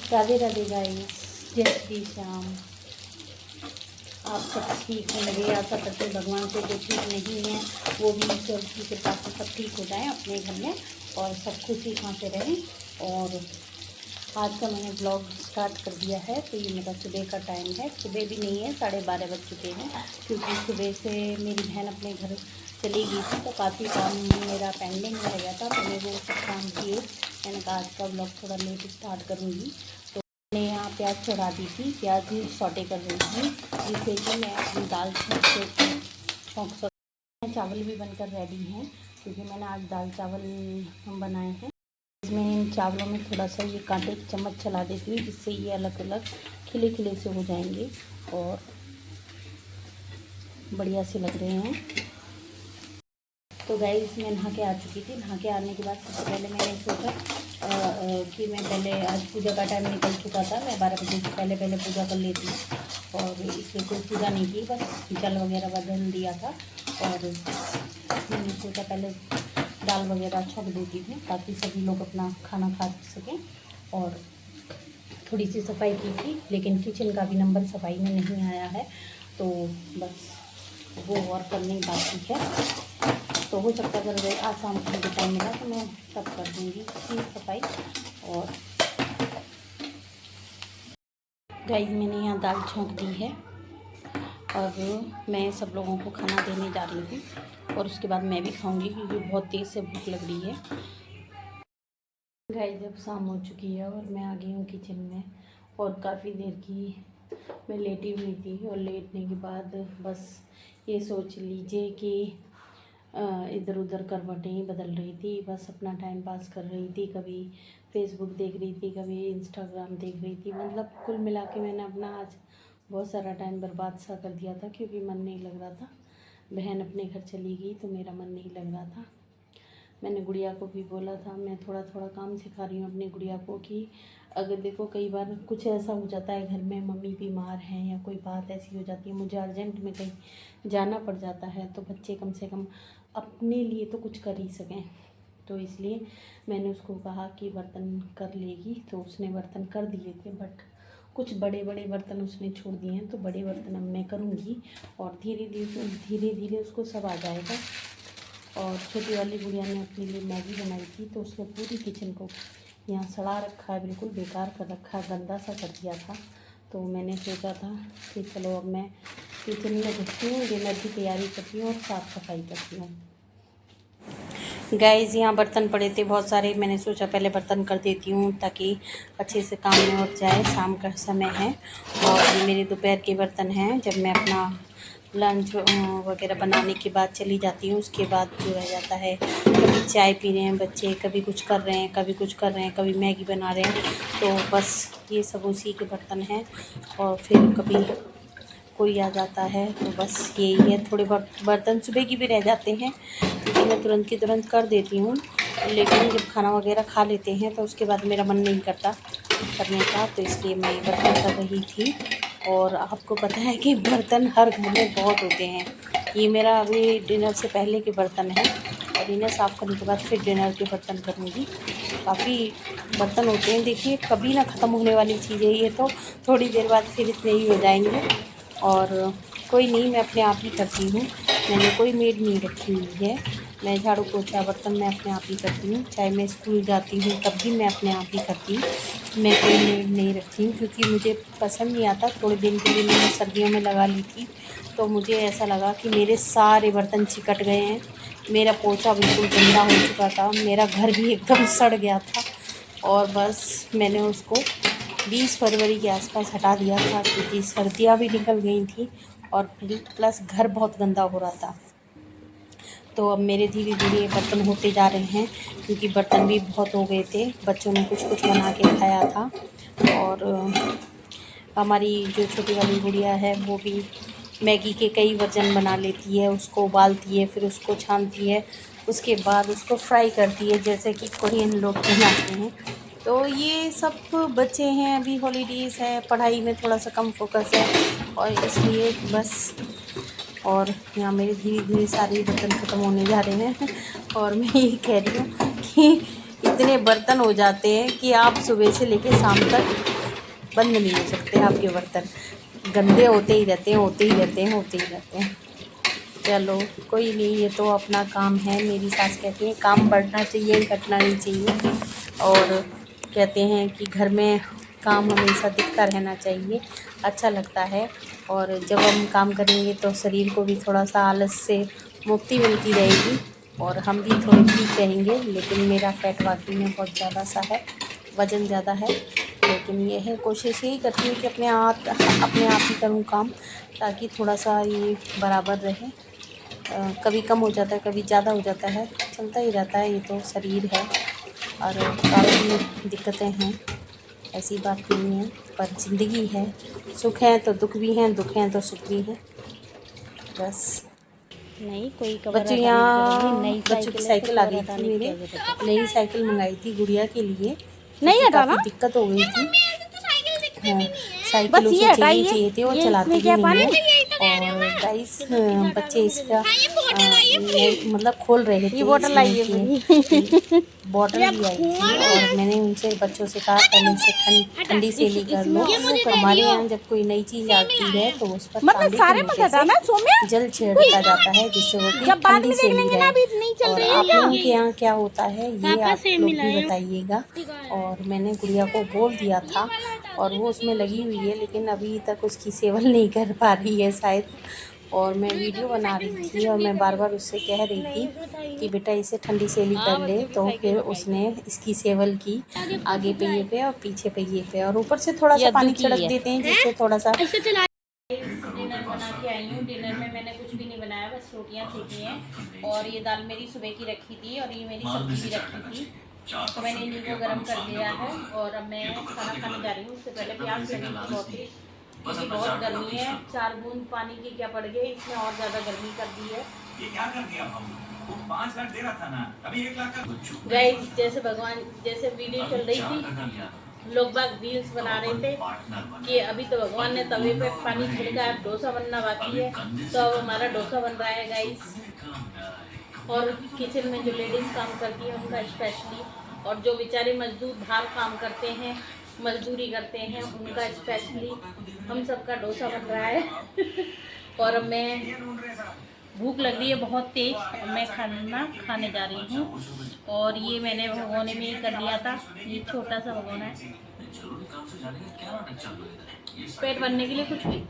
Radhe Radhe guys, जय श्री श्याम। आप सब ठीक होंगे, आशा करते हैं भगवान से जो ठीक नहीं है वो भी ईश्वर की कृपा से सब ठीक हो जाए अपने घर में और सब खुशी से रहें। और आज का मैंने ब्लॉग स्टार्ट कर दिया है। तो ये मेरा सुबह का टाइम है, सुबह भी नहीं है, 12:30 बज चुके हैं, क्योंकि सुबह से मेरी बहन अपने घर चली गई थी तो काफ़ी काम मेरा पेंडिंग रह गया था। मैंने वो सब काम किए। मैंने कहा आज का ब्लॉग थोड़ा लेट स्टार्ट करूँगी। तो मैंने यहाँ प्याज चढ़ा दी थी, प्याज भी सौटे कर रही थी, जिससे कि मैं अपनी दाल छौंक सकूँ। चावल भी बनकर रेडी हैं, क्योंकि मैंने आज दाल चावल हम बनाए हैं। इसमें इन चावलों में थोड़ा सा ये कांटे की चम्मच चला देती हूँ, जिससे ये अलग अलग खिले खिले से हो जाएंगे और बढ़िया से लग रहे हैं। तो गाइस मैं नहा के आ चुकी थी। नहा के आने के बाद सबसे पहले मैंने सोचा कि मैं पहले आज पूजा का टाइम निकल चुका था, मैं 12 बजे से पहले पूजा कर लेती और इसलिए कोई पूजा नहीं की, बस जल वगैरह बदल दिया था। और मैंने सोचा पहले दाल वगैरह छक देती थी ताकि सभी लोग अपना खाना खा सकें। और थोड़ी सी सफाई की थी, लेकिन किचन का भी नंबर सफाई में नहीं आया है, तो बस वो और करने बाकी है। तो हो सकता है अगर आज शाम को मुझे टाइम मिला तो मैं तब कर दूँगी इसकी सफाई। और गाइस मैंने यहाँ दाल छौंक दी है और मैं सब लोगों को खाना देने जा रही हूँ और उसके बाद मैं भी खाऊंगी, क्योंकि बहुत तेज़ से भूख लग रही है। गाइस जब शाम हो चुकी है और मैं आ गई हूँ किचन में और काफ़ी देर की मैं लेटी हुई थी और लेटने के बाद बस ये सोच लीजिए कि इधर उधर करवटें ही बदल रही थी, बस अपना टाइम पास कर रही थी। कभी फेसबुक देख रही थी, कभी इंस्टाग्राम देख रही थी। मतलब कुल मिला के मैंने अपना आज बहुत सारा टाइम बर्बाद सा कर दिया था, क्योंकि मन नहीं लग रहा था। बहन अपने घर चली गई तो मेरा मन नहीं लग रहा था। मैंने गुड़िया को भी बोला था, मैं थोड़ा थोड़ा काम सिखा रही हूँ अपनी गुड़िया को कि अगर देखो कई बार कुछ ऐसा हो जाता है घर में, मम्मी बीमार हैं या कोई बात ऐसी हो जाती है, मुझे अर्जेंट में कहीं जाना पड़ जाता है, तो बच्चे कम से कम अपने लिए तो कुछ कर ही सकें। तो इसलिए मैंने उसको कहा कि बर्तन कर लेगी, तो उसने बर्तन कर दिए थे, बट कुछ बड़े बड़े बर्तन उसने छोड़ दिए हैं। तो बड़े बर्तन अब मैं करूँगी और धीरे धीरे उसको सब आ जाएगा। और छोटी वाली गुड़िया ने अपने लिए मैगी बनाई थी, तो उसने पूरी किचन को यहाँ सड़ा रखा है, बिल्कुल बेकार कर रखा है, गंदा सा कर दिया था। तो मैंने सोचा था कि चलो अब मैं किचन में घुसती हूँ, डिनर की तैयारी करती हूँ और साफ़ सफाई करती हूँ। गाइस यहाँ बर्तन पड़े थे बहुत सारे, मैंने सोचा पहले बर्तन कर देती हूँ ताकि अच्छे से काम में उठ जाए। शाम का समय है और ये मेरे दोपहर के बर्तन हैं। जब मैं अपना लंच वगैरह बनाने के बाद चली जाती हूँ, उसके बाद जो रह जाता है, कभी चाय पी रहे हैं बच्चे, कभी कुछ कर रहे हैं, कभी कुछ कर रहे हैं, कभी मैगी बना रहे हैं, तो बस ये सब उसी के बर्तन हैं। और फिर कभी कोई आ जाता है, तो बस यही है। थोड़े बहुत बर्तन सुबह की भी रह जाते हैं, क्योंकि मैं तुरंत की तुरंत कर देती हूँ, लेकिन जब खाना वगैरह खा लेते हैं तो उसके बाद मेरा मन नहीं करता करने का, तो इसलिए मैं बर्तन कर रही थी। और आपको पता है कि बर्तन हर घर में बहुत होते हैं। ये मेरा अभी डिनर से पहले के बर्तन है और इन्हें साफ़ करने के बाद फिर डिनर के बर्तन करूँगी। काफ़ी बर्तन होते हैं, देखिए कभी ना ख़त्म होने वाली चीज़ है ये, तो थोड़ी देर बाद फिर इतने ही हो जाएंगे। और कोई नहीं, मैं अपने आप ही करती हूँ, मैंने कोई मेड नहीं रखी हुई है। मैं झाड़ू पोछा बर्तन मैं अपने आप ही करती हूँ, चाहे मैं स्कूल जाती हूँ तब भी मैं अपने आप ही करती हूँ। मैं कोई मेड नहीं रखती हूँ, क्योंकि मुझे पसंद नहीं आता। थोड़े दिन के लिए मैंने सर्दियों में लगा ली थी, तो मुझे ऐसा लगा कि मेरे सारे बर्तन चिकट गए हैं, मेरा पोछा बिल्कुल गंदा हो चुका था, मेरा घर भी एकदम सड़ गया था। और बस मैंने उसको 20 फरवरी के आसपास हटा दिया था, क्योंकि सर्दियाँ भी निकल गई थी और प्लस घर बहुत गंदा हो रहा था। तो अब मेरे धीरे धीरे बर्तन होते जा रहे हैं, क्योंकि बर्तन भी बहुत हो गए थे, बच्चों ने कुछ कुछ बना के खाया था। और हमारी जो छोटी वाली गुड़िया है वो भी मैगी के कई वर्जन बना लेती है, उसको उबालती है, फिर उसको छानती है, उसके बाद उसको फ्राई करती है, जैसे कि कोरियन लोग बनाते हैं। तो ये सब बच्चे हैं, अभी हॉलीडेज़ है, पढ़ाई में थोड़ा सा कम फोकस है और इसलिए बस। और यहाँ मेरे धीरे धीरे सारे बर्तन ख़त्म होने जा रहे हैं और मैं ये कह रही हूँ कि इतने बर्तन हो जाते हैं कि आप सुबह से लेकर शाम तक बंद नहीं हो सकते आपके बर्तन, गंदे होते ही रहते हैं, होते ही रहते हैं, होते ही रहते हैं। चलो कोई नहीं, ये तो अपना काम है। मेरी सास कहती है काम बढ़ना चाहिए, घटना नहीं चाहिए। और कहते हैं कि घर में काम हमेशा दिखता रहना चाहिए, अच्छा लगता है। और जब हम काम करेंगे तो शरीर को भी थोड़ा सा आलस से मुक्ति मिलती रहेगी और हम भी थोड़े ठीक रहेंगे। लेकिन मेरा फैट वाकई में बहुत ज़्यादा सा है, वज़न ज़्यादा है। लेकिन ये है, कोशिश यही करती हूँ कि अपने आप ही करूँ काम, ताकि थोड़ा सा ये बराबर रहे। कभी कम हो जाता है, कभी ज़्यादा हो जाता है, चलता ही रहता है, ये तो शरीर है। और काफ़ी दिक्कतें हैं, ऐसी बात नहीं है, पर ज़िंदगी है। सुख है तो दुख भी हैं, दुख हैं तो सुख भी हैं, बस। नहीं, कोई कवर बच्चों हटाने की जरूरत यहाँ नहीं, नई बच्चों की साइकिल है तो साइकिल आ कवर गई थी, हटाने की मेरे क्या जरूरत है। नई साइकिल मंगाई थी गुड़िया के लिए, नहीं क्योंकि हटाना, काफ़ी दिक्कत हो गई थी। हाँ, साइकिल बस ये उसे चाहिए हटाइए। चाहिए थी, वो ये चलाती इसमें भी क्या नहीं पानी, है। और गाइस बच्चे इसका मतलब खोल रहे ये थे बोतल इसमें लाइए कि पूरी। बॉटल भी आई थी। और मैंने उनसे बच्चों से कहा पहले इसे ठंडी सैली कर इसमें लो। वो हमारे यहाँ जब कोई नई चीज़ आती है तो उस पर मतलब तांबे के सारे मत लोटे से हटाना सौम्या, जल छिड़का जाता है, जिससे वो कि जब बाद ठंडी में देख सैली लेंगे ना, रहे। अभी नहीं चल और रही है आप क्या। लोगों के यहाँ क्या होता है ये आप लोग भी बताइएगा। और मैंने गुड़िया को बोल दिया था और वो उसमें लगी हुई है, लेकिन अभी तक उसकी सेवन नहीं कर पा रही है शायद। और मैं वीडियो बना रही थी और मैं बार बार उससे कह रही थी कि बेटा इसे ठंडी सैली कर ले, तो फिर उसने इसकी सेवल की आगे पहिए पे और पीछे पहिए पे, और ऊपर से थोड़ा सा पानी छिड़क देते हैं जिससे थोड़ा सा। डिनर बना के आई हूँ। डिनर में मैंने कुछ भी नहीं बनाया, बस रोटियाँ सेकी हैं। और ये दाल मेरी सुबह की रखी थी और ये मेरी सब्जी भी रखी थी, तो मैंने इनको गर्म कर दिया है। और अब मैं खाना खाने जा रही हूँ। उससे पहले प्यास लगी थी बहुत तेज, क्योंकि बहुत गर्मी है। 4 बूंद पानी की क्या पड़ गई, इसने और ज़्यादा गर्मी कर दी है। ये क्या कर दिया हम, वो 5 लाख दे रहा था ना, अभी 1 लाख का। गाइस, जैसे भगवान, जैसे वीडियो चल रही थी, लोग बाग रील्स बना रहे थे कि अभी तो भगवान ने तवे पे पानी छिड़का है, डोसा बनना बाकी है। तो अब हमारा डोसा बन रहा है गाइस। और किचन में जो लेडीज़ काम करती है उनका स्पेशली, और जो बेचारे मजदूर बाहर काम करते हैं, मजदूरी करते हैं, उनका स्पेशली, हम सबका डोसा बन रहा है। और अब मैं, भूख लग रही है बहुत तेज, और मैं खाना खाने जा रही हूँ। और ये मैंने भगोने में ही कर लिया था, ये छोटा सा भगोना है, पेट भरने के लिए कुछ भी।